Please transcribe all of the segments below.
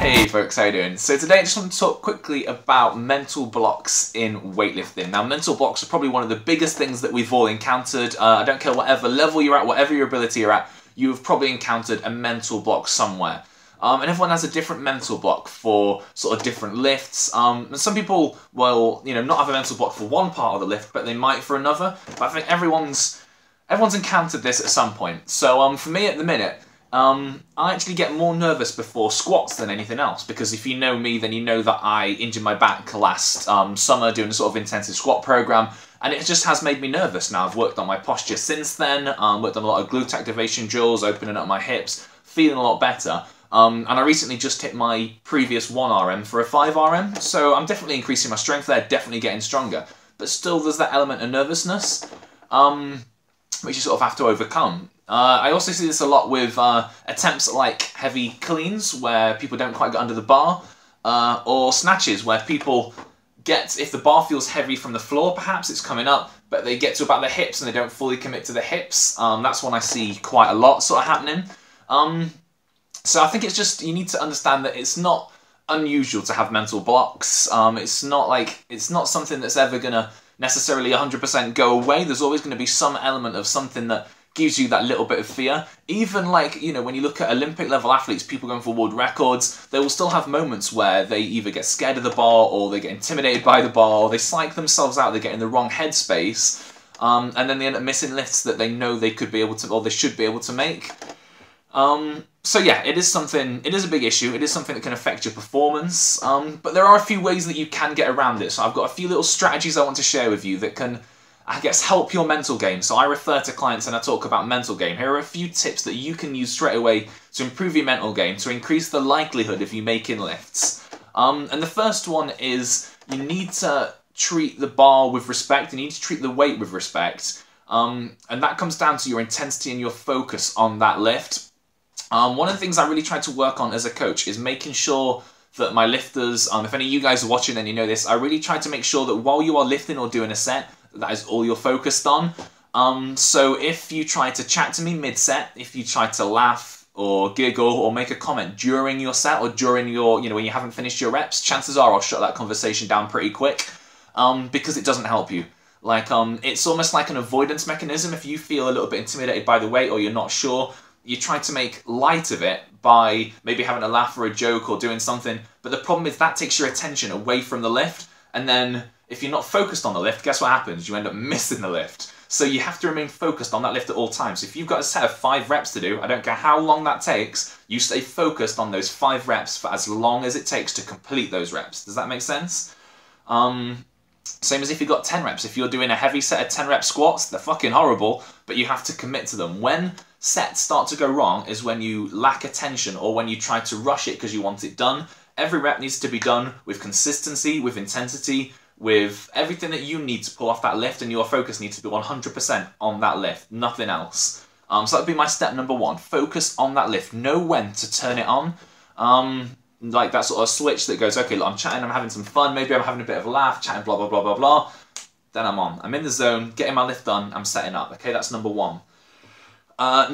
Hey folks, how you doing? So today I just want to talk quickly about mental blocks in weightlifting. Now mental blocks are probably one of the biggest things that we've all encountered. I don't care whatever level you're at, whatever your ability you're at, you've probably encountered a mental block somewhere. And everyone has a different mental block for sort of different lifts. And some people will, not have a mental block for one part of the lift, but they might for another. But I think everyone's encountered this at some point. So for me at the minute, I actually get more nervous before squats than anything else, because if you know me, then you know that I injured my back last summer doing a sort of intensive squat program, and it just has made me nervous. Now I've worked on my posture since then, worked on a lot of glute activation drills, opening up my hips, feeling a lot better. And I recently just hit my previous 1RM for a 5RM, so I'm definitely increasing my strength there, definitely getting stronger. But still there's that element of nervousness, which you sort of have to overcome. I also see this a lot with attempts at like heavy cleans where people don't quite get under the bar, or snatches where people get, if the bar feels heavy from the floor perhaps, it's coming up, but they get to about the hips and they don't fully commit to the hips. That's one I see quite a lot sort of happening. So I think it's just, you need to understand that it's not unusual to have mental blocks. It's not something that's ever gonna necessarily 100% go away. There's always going to be some element of something that gives you that little bit of fear. Even like, when you look at Olympic level athletes, people going for world records, they will still have moments where they either get scared of the bar, or they get intimidated by the bar, or they psych themselves out, they get in the wrong headspace, and then they end up missing lifts that they know they could be able to, or they should be able to make. So yeah, it is a big issue, it is something that can affect your performance, but there are a few ways that you can get around it. So I've got a few little strategies I want to share with you that can, I guess, help your mental game. So I refer to clients and I talk about mental game. Here are a few tips that you can use straight away to improve your mental game, to increase the likelihood of you making lifts. And the first one is, you need to treat the bar with respect, you need to treat the weight with respect, and that comes down to your intensity and your focus on that lift. One of the things I really try to work on as a coach is making sure that my lifters, if any of you guys are watching and you know this, I really try to make sure that while you are lifting or doing a set, that is all you're focused on. So if you try to chat to me mid-set, if you try to laugh or giggle or make a comment during your set, or during your, when you haven't finished your reps, chances are I'll shut that conversation down pretty quick, because it doesn't help you. Like, it's almost like an avoidance mechanism. If you feel a little bit intimidated by the weight, or you're not sure, you try to make light of it by maybe having a laugh or a joke or doing something, but the problem is that takes your attention away from the lift, and then if you're not focused on the lift, guess what happens? You end up missing the lift. So you have to remain focused on that lift at all times. If you've got a set of 5 reps to do, I don't care how long that takes, you stay focused on those 5 reps for as long as it takes to complete those reps. Does that make sense? Same as if you've got 10 reps. If you're doing a heavy set of 10 rep squats, they're fucking horrible, but you have to commit to them. When sets start to go wrong is when you lack attention, or when you try to rush it because you want it done. Every rep needs to be done with consistency, with intensity, with everything that you need to pull off that lift, and your focus needs to be 100% on that lift, nothing else. So that would be my step number 1. Focus on that lift. Know when to turn it on. Like that sort of switch that goes, okay, look, I'm chatting, I'm having some fun, maybe I'm having a bit of a laugh, chatting, blah, blah, blah, blah, blah. Then I'm on. I'm in the zone, getting my lift done, I'm setting up. Okay, that's number 1.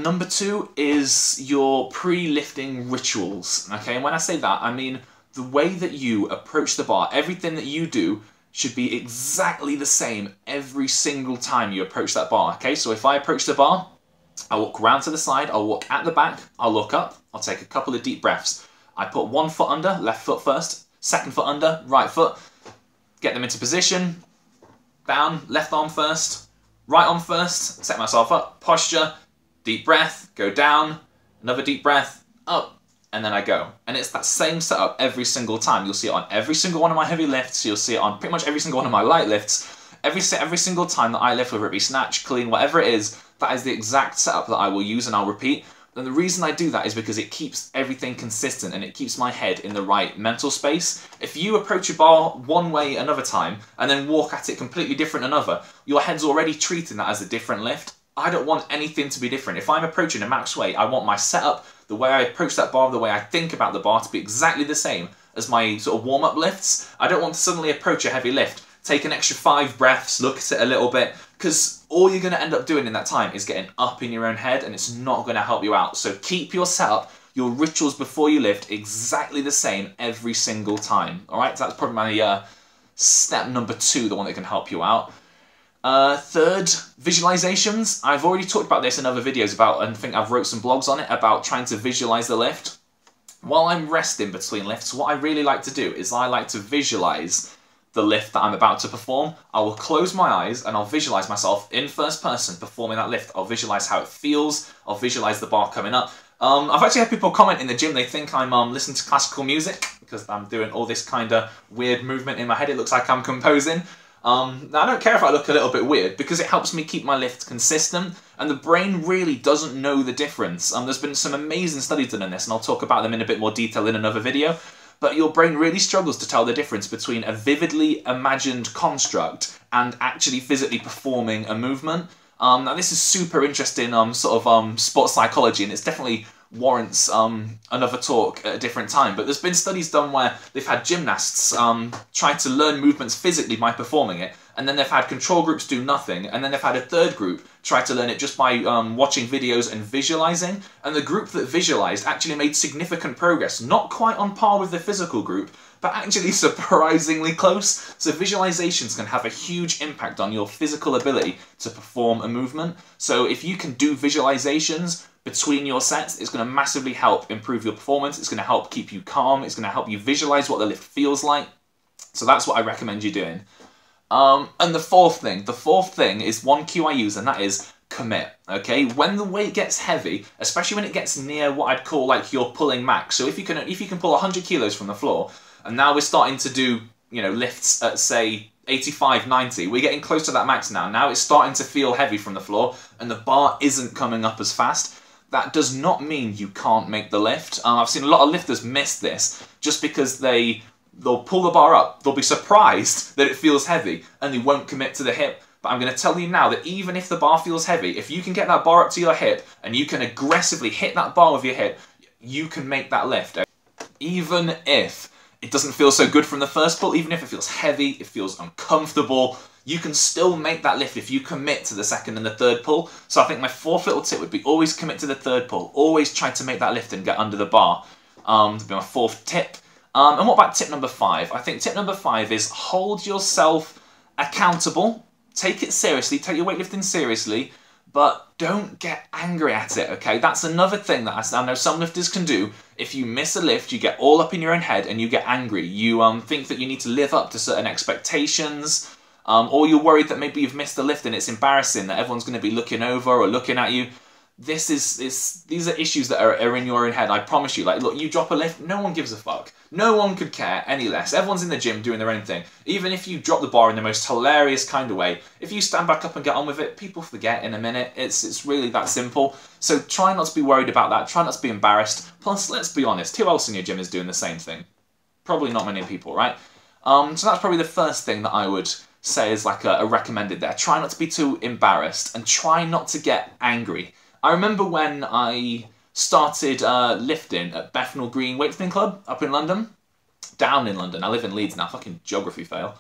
Number 2 is your pre-lifting rituals. Okay, and when I say that, I mean the way that you approach the bar. Everything that you do should be exactly the same every single time you approach that bar. Okay, so if I approach the bar, I'll walk around to the side, I'll walk at the back, I'll look up, I'll take a couple of deep breaths. I put 1 foot under, left foot first, 2nd foot under, right foot, get them into position, down, left arm first, right arm first, set myself up, posture, deep breath, go down, another deep breath, up, and then I go. And it's that same setup every single time. You'll see it on every single one of my heavy lifts, you'll see it on pretty much every single one of my light lifts. Every single time that I lift, whether it be snatch, clean, whatever it is, that is the exact setup that I will use and I'll repeat. And the reason I do that is because it keeps everything consistent and it keeps my head in the right mental space. If you approach a bar one way another time and then walk at it completely different another, your head's already treating that as a different lift. I don't want anything to be different. If I'm approaching a max weight, I want my setup, the way I approach that bar, the way I think about the bar to be exactly the same as my sort of warm-up lifts. I don't want to suddenly approach a heavy lift, take an extra 5 breaths, look at it a little bit, because all you're going to end up doing in that time is getting up in your own head, and it's not going to help you out. So keep your setup your rituals before you lift exactly the same every single time. All right, so that's probably my step number 2, the one that can help you out. Third, visualizations. I've already talked about this in other videos about, and I think I've wrote some blogs on it about trying to visualize the lift. While I'm resting between lifts, what I really like to do is I like to visualize the lift that I'm about to perform. I will close my eyes and I'll visualize myself in first person performing that lift. I'll visualize how it feels. I'll visualize the bar coming up. I've actually had people comment in the gym, they think I'm listening to classical music because I'm doing all this kind of weird movement in my head. It looks like I'm composing. Now, I don't care if I look a little bit weird because it helps me keep my lift consistent, and the brain really doesn't know the difference. There's been some amazing studies done on this, and I'll talk about them in a bit more detail in another video, but your brain really struggles to tell the difference between a vividly imagined construct and actually physically performing a movement. Now, this is super interesting sports psychology, and it's definitely warrants another talk at a different time, but there's been studies done where they've had gymnasts try to learn movements physically by performing it, and then they've had control groups do nothing, and then they've had a third group try to learn it just by watching videos and visualizing, and the group that visualized actually made significant progress, not quite on par with the physical group, but actually surprisingly close. So visualizations can have a huge impact on your physical ability to perform a movement. So if you can do visualizations between your sets, it's going to massively help improve your performance. It's going to help keep you calm. It's going to help you visualize what the lift feels like. So that's what I recommend you doing. And the fourth thing is one cue I use, and that is commit. Okay, when the weight gets heavy, especially when it gets near what I'd call like your pulling max. So if you can pull 100 kilos from the floor, and now we're starting to do, you know, lifts at say 85, 90, we're getting close to that max now. Now it's starting to feel heavy from the floor, and the bar isn't coming up as fast. That does not mean you can't make the lift. I've seen a lot of lifters miss this just because they'll pull the bar up, they'll be surprised that it feels heavy, and they won't commit to the hip. But I'm going to tell you now that even if the bar feels heavy, if you can get that bar up to your hip, and you can aggressively hit that bar with your hip, you can make that lift. Even if it doesn't feel so good from the first pull, even if it feels heavy, it feels uncomfortable, you can still make that lift if you commit to the second and the third pull. So I think my fourth little tip would be always commit to the third pull. Always try to make that lift and get under the bar. That'd be my fourth tip. And what about tip number 5? I think tip number 5 is hold yourself accountable. Take it seriously, take your weightlifting seriously, but don't get angry at it, okay? That's another thing that I know some lifters can do. If you miss a lift, you get all up in your own head and you get angry. You think that you need to live up to certain expectations, or you're worried that maybe you've missed a lift and it's embarrassing, that everyone's going to be looking over or looking at you. These are issues that are in your own head, I promise you. Like, look, you drop a lift, no one gives a fuck. No one could care any less. Everyone's in the gym doing their own thing. Even if you drop the bar in the most hilarious kind of way, if you stand back up and get on with it, people forget in a minute. It's really that simple. So try not to be worried about that. Try not to be embarrassed. Plus, let's be honest, who else in your gym is doing the same thing? Probably not many people, right? So that's probably the first thing that I would say is like a recommended there. Try not to be too embarrassed and try not to get angry. I remember when I started lifting at Bethnal Green Weightlifting Club up in London. Down in London. I live in Leeds now. Fucking geography fail.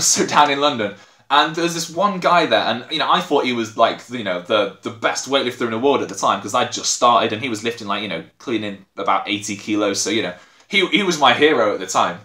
So down in London. And there was this one guy there, and, you know, I thought he was, like, you know, the best weightlifter in the world at the time, because I'd just started, and he was lifting, like, you know, cleaning about 80 kilos, so, you know, he was my hero at the time.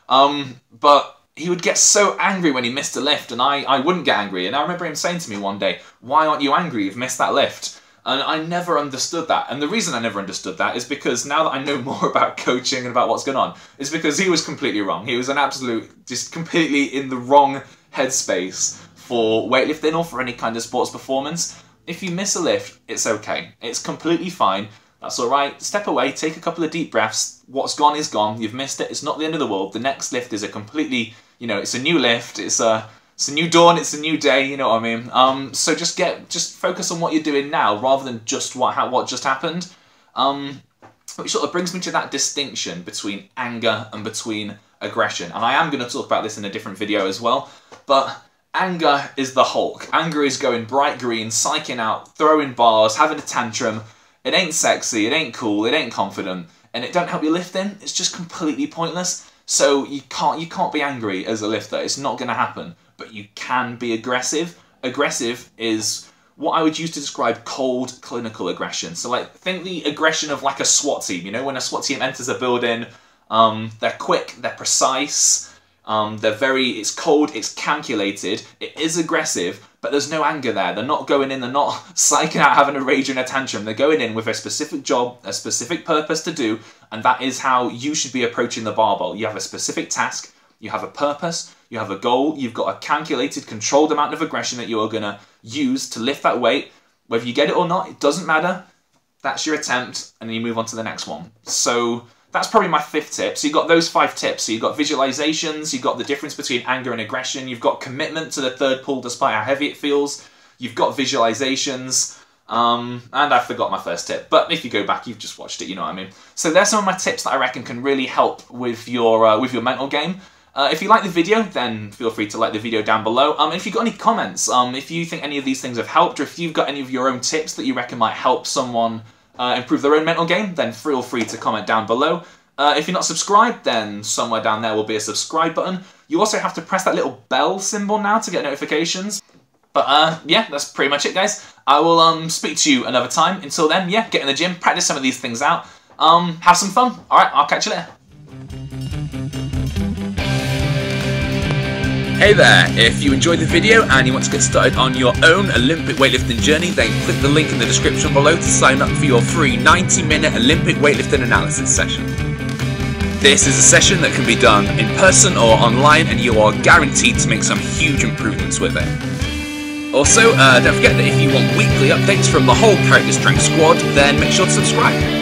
But he would get so angry when he missed a lift, and I wouldn't get angry. And I remember him saying to me one day, "Why aren't you angry? You've missed that lift." And I never understood that. And the reason I never understood that is because now that I know more about coaching and about what's going on, is because he was completely wrong. He was an absolute, just completely in the wrong headspace for weightlifting or for any kind of sports performance. If you miss a lift, it's okay. It's completely fine. That's all right. Step away, take a couple of deep breaths. What's gone is gone. You've missed it. It's not the end of the world. The next lift is a completely, you know, it's a new lift. It's a new dawn, it's a new day, you know what I mean? So just focus on what you're doing now rather than just what just happened. Which sort of brings me to that distinction between anger and between aggression. And I am going to talk about this in a different video as well, but anger is the Hulk. Anger is going bright green, psyching out, throwing bars, having a tantrum. It ain't sexy, it ain't cool, it ain't confident, and it don't help you lifting. It's just completely pointless. So you can't be angry as a lifter. It's not going to happen. But you can be aggressive. Aggressive is what I would use to describe cold clinical aggression. So like, think the aggression of like a SWAT team. You know, when a SWAT team enters a building, they're quick, they're precise, it's cold, it's calculated, it is aggressive, but there's no anger there. They're not going in, they're not psyching out, having a rage and a tantrum. They're going in with a specific job, a specific purpose to do, and that is how you should be approaching the barbell. You have a specific task, you have a purpose, you have a goal, you've got a calculated, controlled amount of aggression that you're going to use to lift that weight. Whether you get it or not, it doesn't matter. That's your attempt, and then you move on to the next one. So that's probably my 5th tip. So you've got those 5 tips. So you've got visualizations, you've got the difference between anger and aggression, you've got commitment to the third pull despite how heavy it feels, you've got visualizations, and I forgot my 1st tip. But if you go back, you've just watched it, you know what I mean. So there's some of my tips that I reckon can really help with your mental game. If you like the video, then feel free to like the video down below. And if you've got any comments, if you think any of these things have helped, or if you've got any of your own tips that you reckon might help someone improve their own mental game, then feel free to comment down below. If you're not subscribed, then somewhere down there will be a subscribe button. You also have to press that little bell symbol now to get notifications. But yeah, that's pretty much it, guys. I will speak to you another time. Until then, yeah, get in the gym, practice some of these things out, have some fun. Alright, I'll catch you later. Hey there, if you enjoyed the video and you want to get started on your own Olympic weightlifting journey, then click the link in the description below to sign up for your free 90-minute Olympic weightlifting analysis session. This is a session that can be done in person or online, and you are guaranteed to make some huge improvements with it. Also, don't forget that if you want weekly updates from the whole Character Strength squad, then make sure to subscribe.